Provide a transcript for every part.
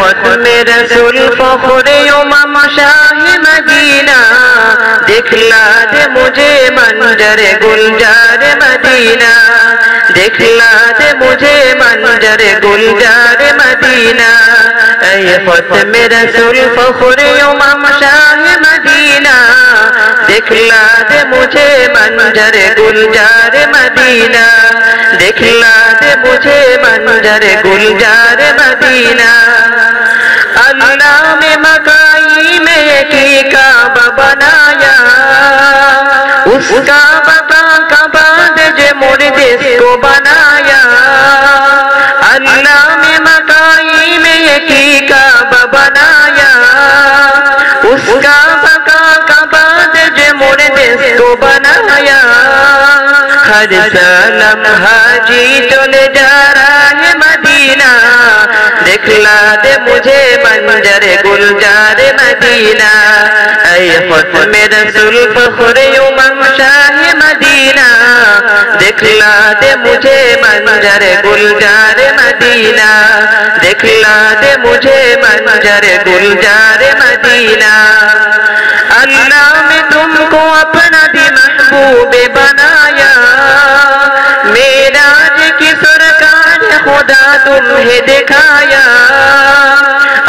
ختم رسول فخر امم شاہ مدینہ دکھلا دے مجھے منظر گلزار مدینہ دکھلا دے مجھے منظر گلزار مدینہ اے ختم رسول فخر امم شاہ مدینہ دکھلا دے مجھے منظر گلزار مدینہ دکھلا دے مجھے منظر گلزار مدینہ اللہ نے مکائی میں ایک کعبہ بنایا اس کعبہ کا بعد جو مردے کو بنایا اللہ نے مکائی میں ایک کعبہ بنایا اس کعبہ کا بعد جو مردے کو بنایا ہر سلام حاجی چلے جا رہا ہے مدینہ دکھلا دے مجھے منظر گلزار مدینہ اے ختم رسول فخر امم شاہ مدینہ دکھلا دے مجھے منظر گلزار مدینہ دکھلا دے مجھے منظر گلزار مدینہ اللہ نے تم کو اپنا بھی محبوب بنایا معراج کی سرکار خدا تمہیں دکھایا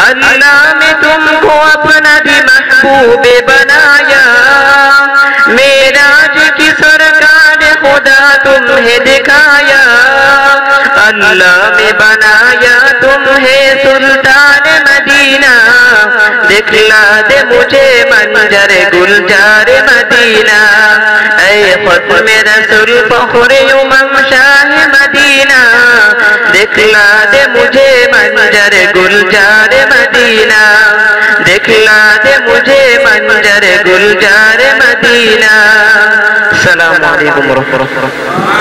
اللہ نے تم کو اپنا بھی محبوب بنایا معراج کی سرکار خدا تمہیں دکھایا اللہ نے بنایا تمہیں سلطان مدینہ دکھلا دے مجھے منظر گلزار مدینہ اے ختم رسول فخر امم شاہ مدینہ دکھلا دے مجھے منظر گلزار مدینہ دکھلا دے مجھے منظر گلزار مدینہ السلام علیکم ورحمۃ اللہ